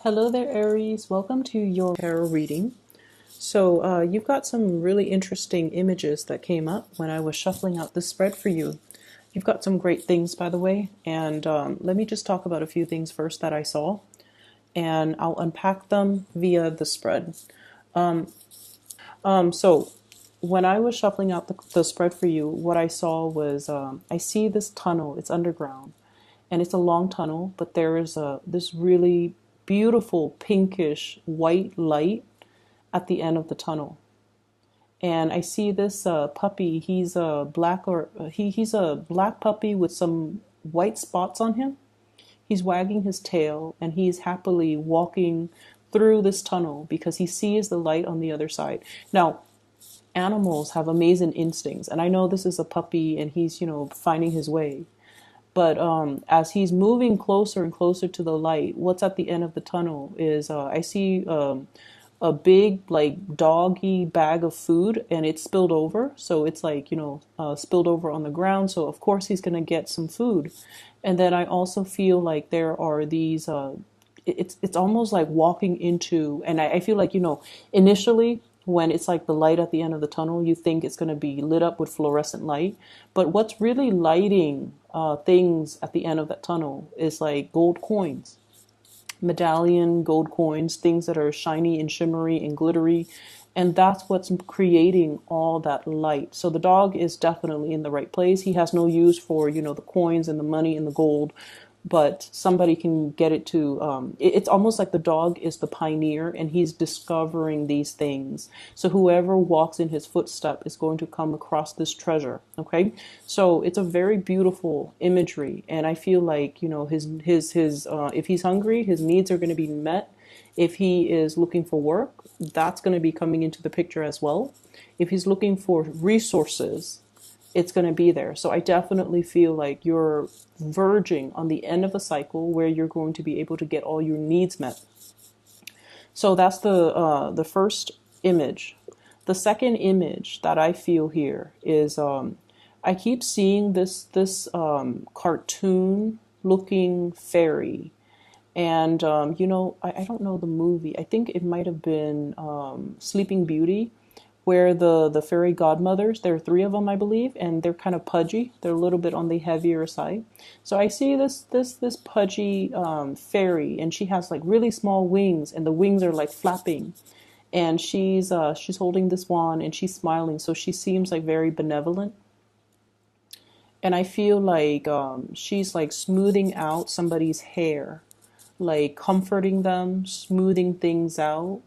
Hello there, Aries. Welcome to your tarot reading. So, you've got some really interesting images that came up when I was shuffling out the spread for you. You've got some great things, by the way, and let me just talk about a few things first that I saw, and I'll unpack them via the spread. So, when I was shuffling out the spread for you, what I saw was I see this tunnel. It's underground, and it's a long tunnel, but there is this really beautiful pinkish white light at the end of the tunnel. And I see this puppy. He's a black he's a black puppy with some white spots on him. He's wagging his tail and he's happily walking through this tunnel because he sees the light on the other side. Now, animals have amazing instincts, and I know this is a puppy and he's, finding his way. But as he's moving closer and closer to the light, what's at the end of the tunnel is I see a big, like, doggy bag of food, and it's spilled over. So it's like, spilled over on the ground. So, of course, he's going to get some food. And then I also feel like there are these, it's almost like walking into, and I feel like, initially, when it's like the light at the end of the tunnel, you think it's going to be lit up with fluorescent light. But what's really lighting things at the end of that tunnel is like gold coins, medallion gold coins, things that are shiny and shimmery and glittery. And that's what's creating all that light. So the dog is definitely in the right place. He has no use for, the coins and the money and the gold, but somebody can get it to, it's almost like the dog is the pioneer and he's discovering these things. So whoever walks in his footstep is going to come across this treasure. Okay. So it's a very beautiful imagery. And I feel like, if he's hungry, his needs are going to be met. If he is looking for work, that's going to be coming into the picture as well. If he's looking for resources, it's going to be there. So I definitely feel like you're verging on the end of a cycle where you're going to be able to get all your needs met. So that's the first image. The second image that I feel here is I keep seeing this cartoon looking fairy. And I don't know the movie. I think it might have been Sleeping Beauty, where the fairy godmothers, there are three of them, I believe, and they're kind of pudgy. They're a little bit on the heavier side. So I see this pudgy fairy, and she has like really small wings, and the wings are like flapping. And she's holding this wand, and she's smiling, so she seems like very benevolent. And I feel like she's like smoothing out somebody's hair, like comforting them, smoothing things out,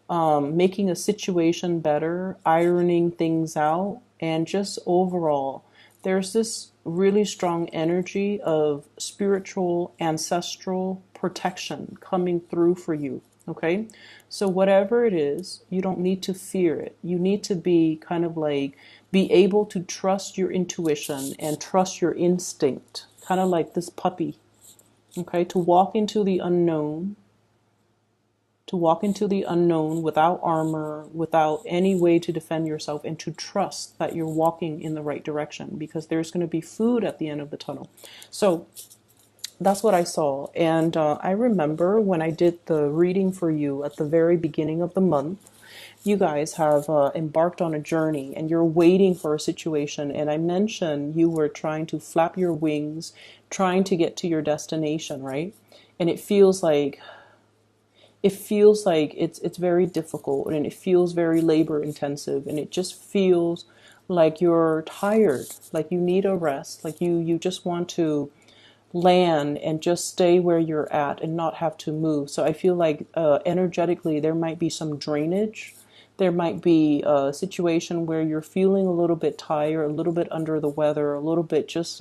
making a situation better, ironing things out, and just overall, there's this really strong energy of spiritual, ancestral protection coming through for you. Okay, so whatever it is, you don't need to fear it. You need to be kind of like be able to trust your intuition and trust your instinct, kind of like this puppy. Okay, to walk into the unknown without armor, without any way to defend yourself, and to trust that you're walking in the right direction because there's going to be food at the end of the tunnel. So that's what I saw. And I remember when I did the reading for you at the very beginning of the month, you guys have embarked on a journey and you're waiting for a situation. And I mentioned you were trying to flap your wings, trying to get to your destination, right? And it feels like it's very difficult, and it feels very labor intensive, and it just feels like you're tired, like you need a rest, like you just want to land and just stay where you're at and not have to move. So I feel like energetically there might be some drainage. There might be a situation where you're feeling a little bit tired, a little bit under the weather, a little bit just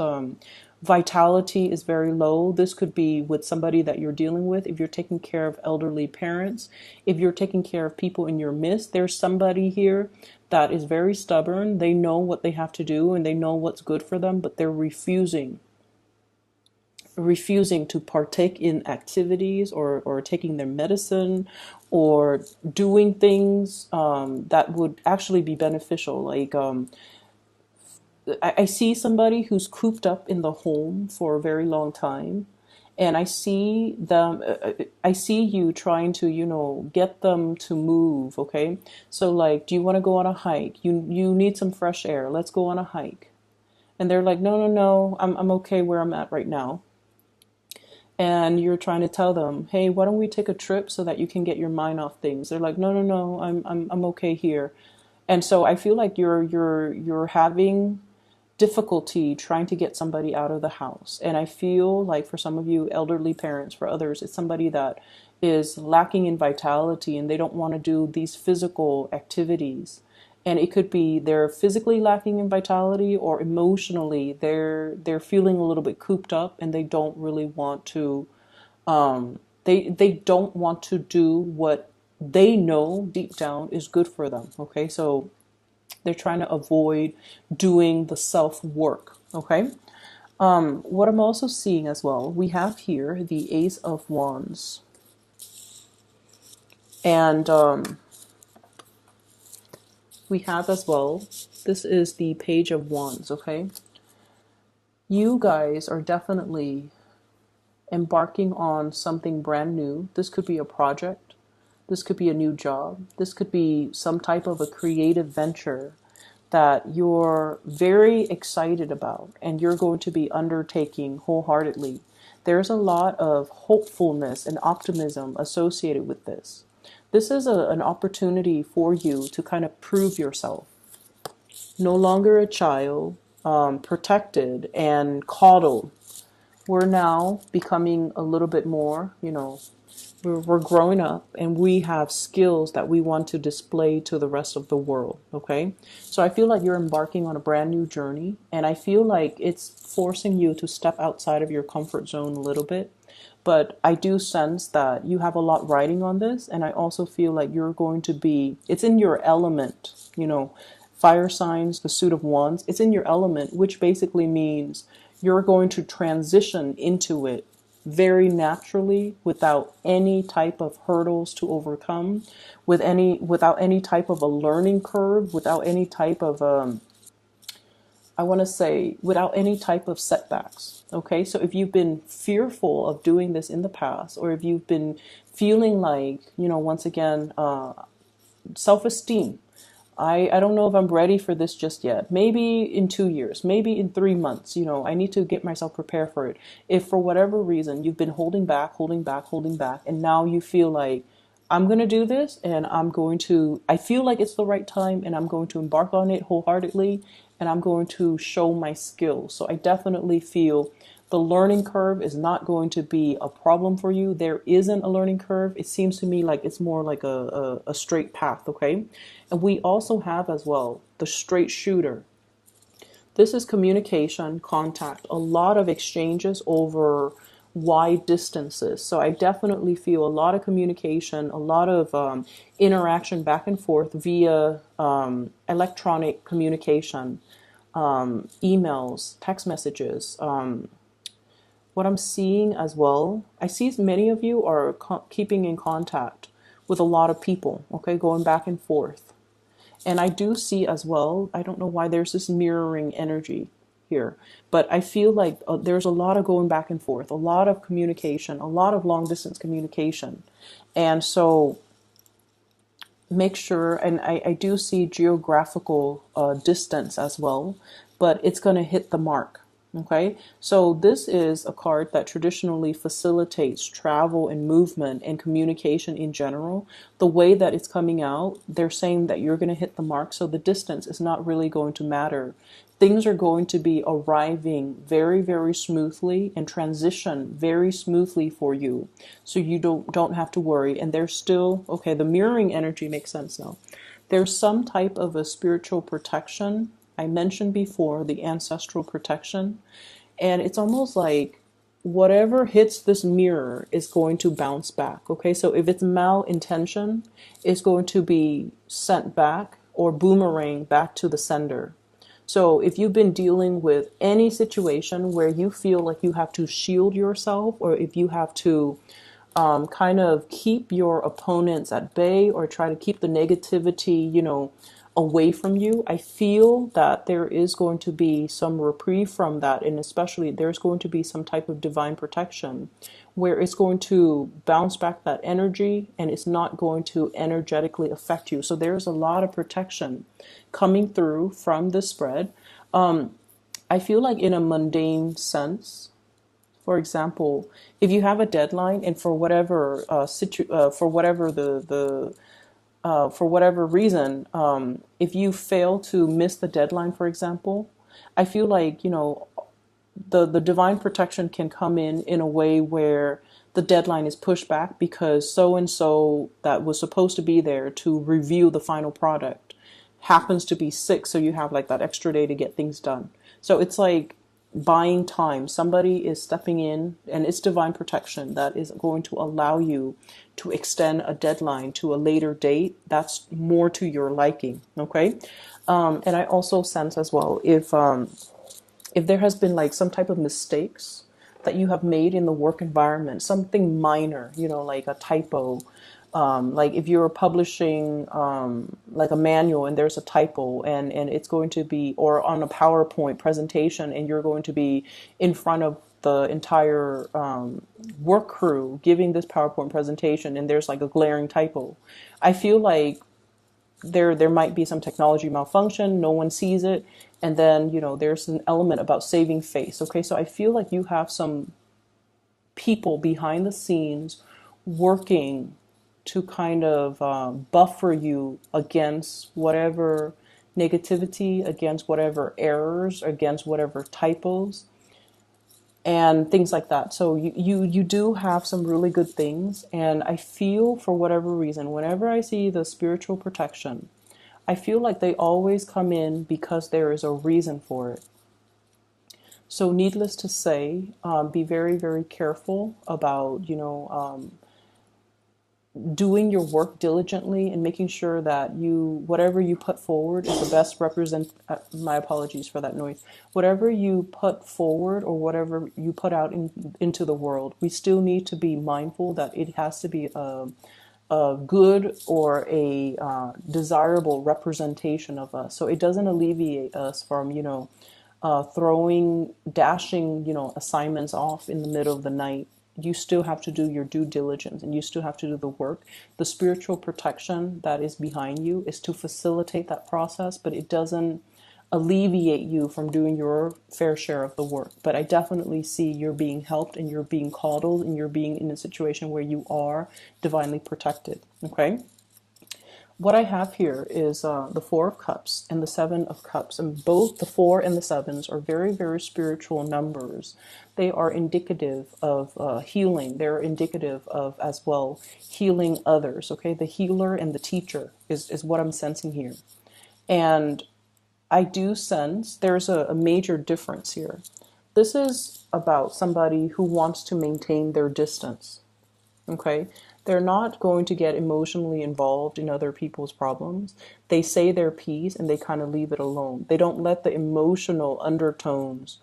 vitality is very low. This could be with somebody that you're dealing with. If you're taking care of elderly parents, if you're taking care of people in your midst, there's somebody here that is very stubborn. They know what they have to do and they know what's good for them, but they're refusing to partake in activities or taking their medicine or doing things that would actually be beneficial. Like I see somebody who's cooped up in the home for a very long time, And I see them, I see you trying to, get them to move. Okay. So like, do you want to go on a hike? You need some fresh air. Let's go on a hike. And they're like, no, no, no, I'm okay where I'm at right now. And you're trying to tell them, hey, why don't we take a trip so that you can get your mind off things? They're like, no, no, no, I'm okay here. And so I feel like you're having difficulty trying to get somebody out of the house. And I feel like for some of you elderly parents, for others, it's somebody that is lacking in vitality and they don't want to do these physical activities. And it could be they're physically lacking in vitality, or emotionally they're feeling a little bit cooped up and they don't really want to they don't want to do what they know deep down is good for them. Okay, so they're trying to avoid doing the self work. Okay. What I'm also seeing as well, we have here the Ace of Wands. And we have as well, this is the Page of Wands. Okay. You guys are definitely embarking on something brand new. This could be a project. This could be a new job. This could be some type of a creative venture that you're very excited about and you're going to be undertaking wholeheartedly. There's a lot of hopefulness and optimism associated with this. This is an opportunity for you to kind of prove yourself. No longer a child, protected and coddled. We're now becoming a little bit more, we're growing up and we have skills that we want to display to the rest of the world. Okay. So I feel like you're embarking on a brand new journey, and I feel like it's forcing you to step outside of your comfort zone a little bit. But I do sense that you have a lot riding on this, and I also feel like you're going to be, it's in your element, fire signs, the suit of wands, it's in your element, which basically means you're going to transition into it very naturally, without any type of hurdles to overcome, without any type of a learning curve, without any type of I want to say without any type of setbacks. Okay, so if you've been fearful of doing this in the past, or if you've been feeling like, once again, self-esteem, I don't know if I'm ready for this just yet. Maybe in 2 years, maybe in 3 months, I need to get myself prepared for it. If for whatever reason you've been holding back, holding back, holding back, and now you feel like I'm going to do this and I feel like it's the right time and I'm going to embark on it wholeheartedly and I'm going to show my skills. So I definitely feel the learning curve is not going to be a problem for you. There isn't a learning curve. It seems to me like it's more like a straight path, okay? And we also have as well the straight shooter. This is communication, contact, a lot of exchanges over wide distances. So I definitely feel a lot of communication, a lot of interaction back and forth via electronic communication, emails, text messages. What I'm seeing as well, I see many of you are keeping in contact with a lot of people, okay, going back and forth. And I do see as well, I don't know why there's this mirroring energy here, but I feel like there's a lot of going back and forth, a lot of communication, a lot of long distance communication. And so make sure, and I do see geographical distance as well, but it's going to hit the mark. Okay, so this is a card that traditionally facilitates travel and movement and communication in general. The way that it's coming out, they're saying that you're going to hit the mark, so the distance is not really going to matter. Things are going to be arriving very, very smoothly and transition very smoothly for you, so you don't have to worry. And there's still, okay, the mirroring energy makes sense now. There's some type of a spiritual protection. I mentioned before the ancestral protection, and it's almost like whatever hits this mirror is going to bounce back. Okay, so if it's malintention, it's going to be sent back or boomerang back to the sender. So if you've been dealing with any situation where you feel like you have to shield yourself, or if you have to kind of keep your opponents at bay or try to keep the negativity, away from you. I feel that there is going to be some reprieve from that, and especially there's going to be some type of divine protection where it's going to bounce back that energy and it's not going to energetically affect you. So there's a lot of protection coming through from this spread. I feel like in a mundane sense, for example, if you have a deadline and for whatever for whatever the for whatever reason, if you fail to miss the deadline, for example, I feel like, the divine protection can come in a way where the deadline is pushed back because so and so that was supposed to be there to review the final product happens to be sick, so you have like that extra day to get things done. So it's like buying time. Somebody is stepping in, and it's divine protection that is going to allow you to extend a deadline to a later date that's more to your liking. Okay. And I also sense as well, if there has been like some type of mistakes that you have made in the work environment, something minor, like a typo, like if you're publishing like a manual and there's a typo, and it's going to be, or on a PowerPoint presentation and you're going to be in front of the entire work crew giving this PowerPoint presentation and there's like a glaring typo. I feel like there might be some technology malfunction, no one sees it, and then there's an element about saving face. Okay, so I feel like you have some people behind the scenes working to kind of buffer you against whatever negativity, against whatever errors, against whatever typos and things like that. So you do have some really good things, and I feel for whatever reason, whenever I see the spiritual protection, I feel like they always come in because there is a reason for it. So needless to say, be very, very careful about, doing your work diligently and making sure that whatever you put forward is the best my apologies for that noise. Whatever you put forward or whatever you put out into the world, we still need to be mindful that it has to be a good or a desirable representation of us. So it doesn't alleviate us from, dashing, assignments off in the middle of the night. You still have to do your due diligence and you still have to do the work. The spiritual protection that is behind you is to facilitate that process, but it doesn't alleviate you from doing your fair share of the work. But I definitely see you're being helped and you're being coddled and you're being in a situation where you are divinely protected. Okay? What I have here is the Four of Cups and the Seven of Cups, and both the Four and the Sevens are very, very spiritual numbers. They are indicative of healing. They're indicative of, as well, healing others. Okay, the healer and the teacher is what I'm sensing here. And I do sense there's a major difference here. This is about somebody who wants to maintain their distance. Okay, they're not going to get emotionally involved in other people's problems. They say their piece and they kind of leave it alone. They don't let the emotional undertones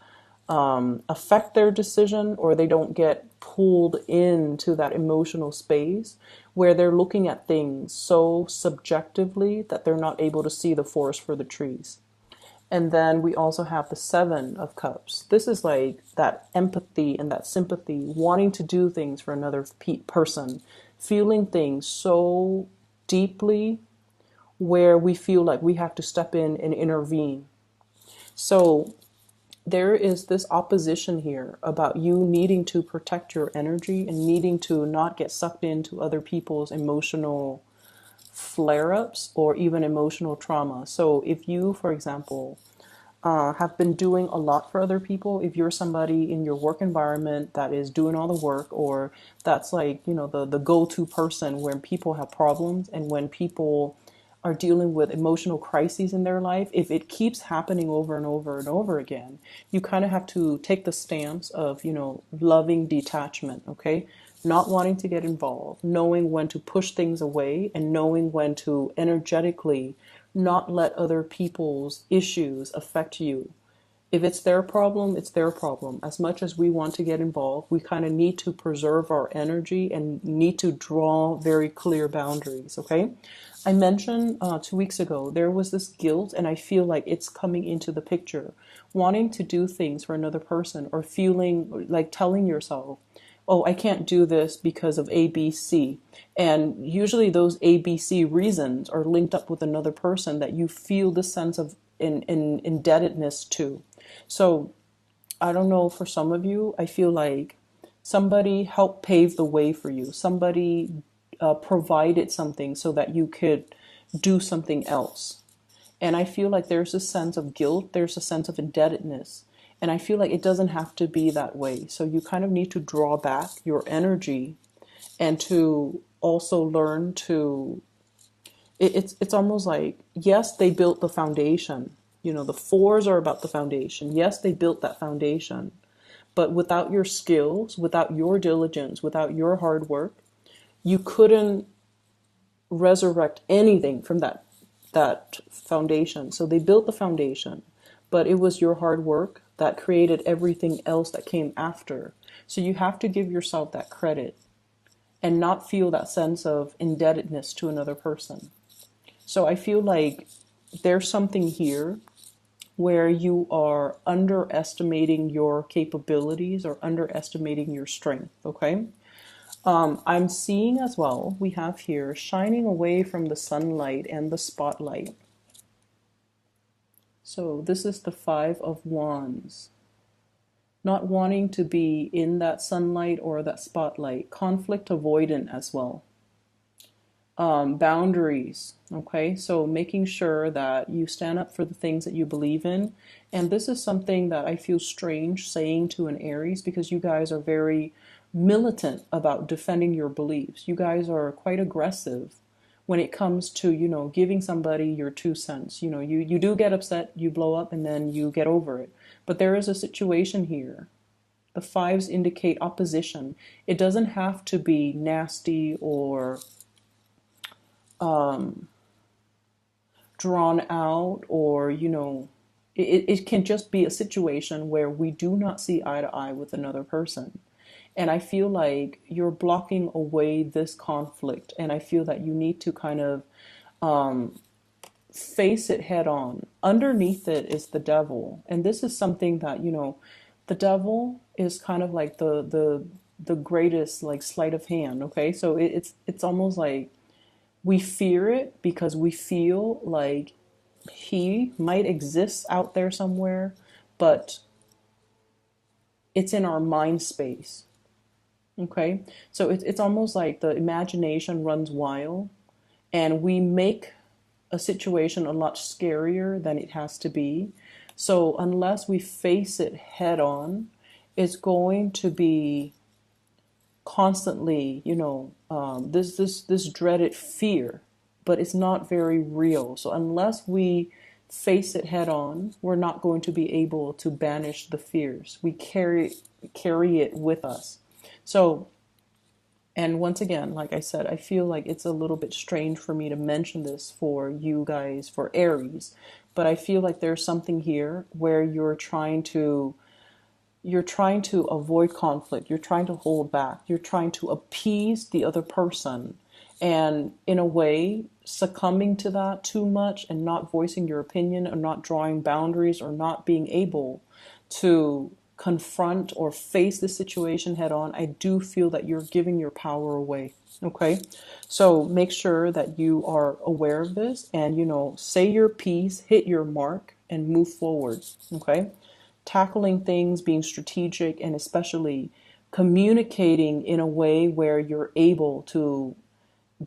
affect their decision, or they don't get pulled into that emotional space where they're looking at things so subjectively that they're not able to see the forest for the trees. And then we also have the Seven of Cups. This is like that empathy and that sympathy, wanting to do things for another person, feeling things so deeply where we feel like we have to step in and intervene. So there is this opposition here about you needing to protect your energy and needing to not get sucked into other people's emotional flare-ups or even emotional trauma. So if you, for example, have been doing a lot for other people, if you're somebody in your work environment that is doing all the work, or that's like, the go-to person when people have problems and when people are dealing with emotional crises in their life, if it keeps happening over and over and over again, you kind of have to take the stance of, loving detachment, okay? Not wanting to get involved, knowing when to push things away, and knowing when to energetically not let other people's issues affect you. If it's their problem, it's their problem. As much as we want to get involved, we kind of need to preserve our energy and need to draw very clear boundaries, okay? I mentioned 2 weeks ago, there was this guilt, and I feel like it's coming into the picture. Wanting to do things for another person, or feeling like telling yourself, oh, I can't do this because of A, B, C. And usually those A, B, C reasons are linked up with another person that you feel this sense of indebtedness to. So I don't know, for some of you, I feel like somebody helped pave the way for you. Somebody provided something so that you could do something else. And I feel like there's a sense of guilt, there's a sense of indebtedness. And I feel like it doesn't have to be that way. So you kind of need to draw back your energy and to also learn to, it's almost like, yes, they built the foundation. You know, the fours are about the foundation. Yes, they built that foundation. But without your skills, without your diligence, without your hard work, you couldn't resurrect anything from that foundation. So they built the foundation, but it was your hard work that created everything else that came after. So you have to give yourself that credit and not feel that sense of indebtedness to another person. So I feel like there's something here where you are underestimating your capabilities or underestimating your strength, okay? I'm seeing as well, we have here shining away from the sunlight and the spotlight. So this is the Five of Wands. Not wanting to be in that sunlight or that spotlight. Conflict avoidant as well. Boundaries, okay? So making sure that you stand up for the things that you believe in. And this is something that I feel strange saying to an Aries, because you guys are very militant about defending your beliefs. You guys are quite aggressive when it comes to, giving somebody your 2 cents. You do get upset, you blow up, and then you get over it. But there is a situation here. The fives indicate opposition. It doesn't have to be nasty or drawn out, or it can just be a situation where we do not see eye to eye with another person. And I feel like you're blocking away this conflict, and I feel that you need to kind of face it head on. Underneath it is the devil, and this is something that, the devil is kind of like the greatest, like, sleight of hand. Okay, so it's almost like we fear it because we feel like he might exist out there somewhere, but it's in our mind space. Okay, so it's almost like the imagination runs wild, and we make a situation a lot scarier than it has to be. So unless we face it head on, it's going to be constantly, this dreaded fear, but it's not very real. So unless we face it head on, we're not going to be able to banish the fears. We carry it with us. So, and once again, like I said, I feel like it's a little bit strange for me to mention this for you guys, for Aries, but I feel like there's something here where you're trying to avoid conflict. You're trying to hold back. You're trying to appease the other person. And in a way, succumbing to that too much and not voicing your opinion, or not drawing boundaries, or not being able to confront or face the situation head on, I do feel that you're giving your power away. Okay? So make sure that you are aware of this, and, say your piece, hit your mark, and move forward. Okay? Tackling things, being strategic, and especially communicating in a way where you're able to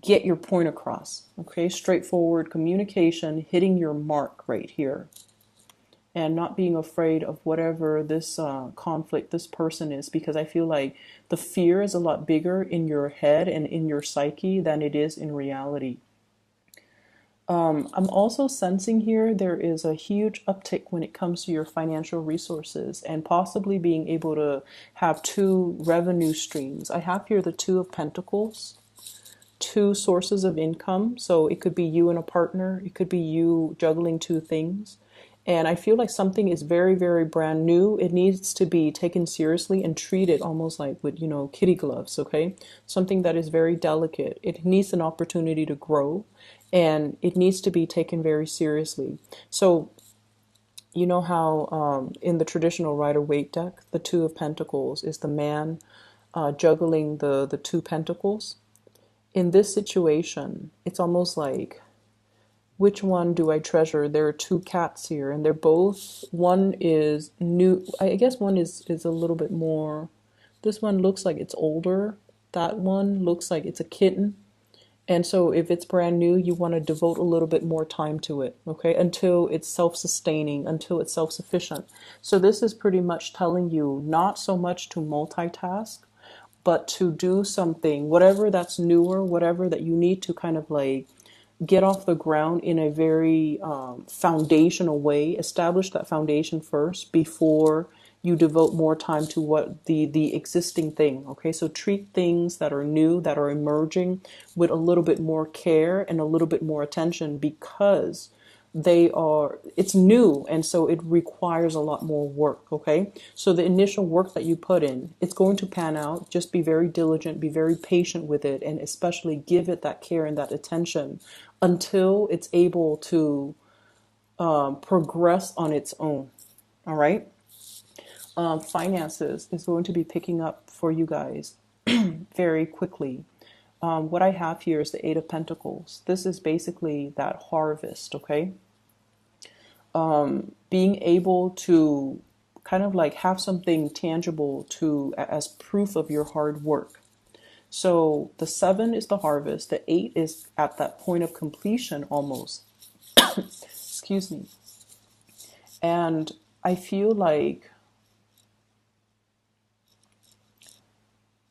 get your point across. Okay, straightforward communication, hitting your mark right here, and not being afraid of whatever this conflict, this person is, because I feel like the fear is a lot bigger in your head and in your psyche than it is in reality. I'm also sensing here there is a huge uptick when it comes to your financial resources, and possibly being able to have two revenue streams. I have here the Two of Pentacles, two sources of income. So it could be you and a partner, it could be you juggling two things. And I feel like something is very, very brand new. It needs to be taken seriously and treated almost like with, kitty gloves, okay? Something that is very delicate. It needs an opportunity to grow. and it needs to be taken very seriously. So, you know how in the traditional Rider-Waite deck, the Two of Pentacles is the man juggling the two pentacles. In this situation, it's almost like, which one do I treasure? There are two cats here, and they're both, one is new. I guess one is a little bit more, this one looks like it's older. That one looks like it's a kitten. And so if it's brand new, you want to devote a little bit more time to it, okay? Until it's self-sustaining, until it's self-sufficient. So this is pretty much telling you not so much to multitask, but to do something, whatever that's newer, whatever that you need to kind of like get off the ground in a very foundational way. Establish that foundation first before you devote more time to what the existing thing. Okay, so treat things that are new, that are emerging, with a little bit more care and a little bit more attention, because it's new, and so it requires a lot more work. Okay, so the initial work that you put in, it's going to pan out. Just be very diligent, be very patient with it, and especially give it that care and that attention until it's able to progress on its own. All right. Finances is going to be picking up for you guys very quickly. What I have here is the Eight of Pentacles. This is basically that harvest, okay? Being able to kind of like have something tangible to as proof of your hard work. So the 7 is the harvest. The 8 is at that point of completion almost. Excuse me. And I feel like,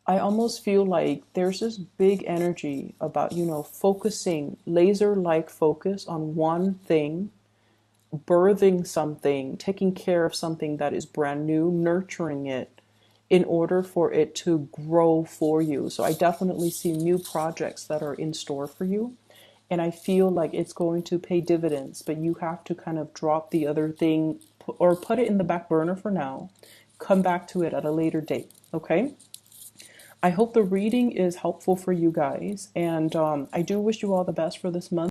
I almost feel like there's this big energy about, focusing, laser-like focus on one thing, birthing something, taking care of something that is brand new, nurturing it in order for it to grow for you. So I definitely see new projects that are in store for you. And I feel like it's going to pay dividends, but you have to kind of drop the other thing or put it in the back burner for now. Come back to it at a later date, okay? I hope the reading is helpful for you guys, and I do wish you all the best for this month.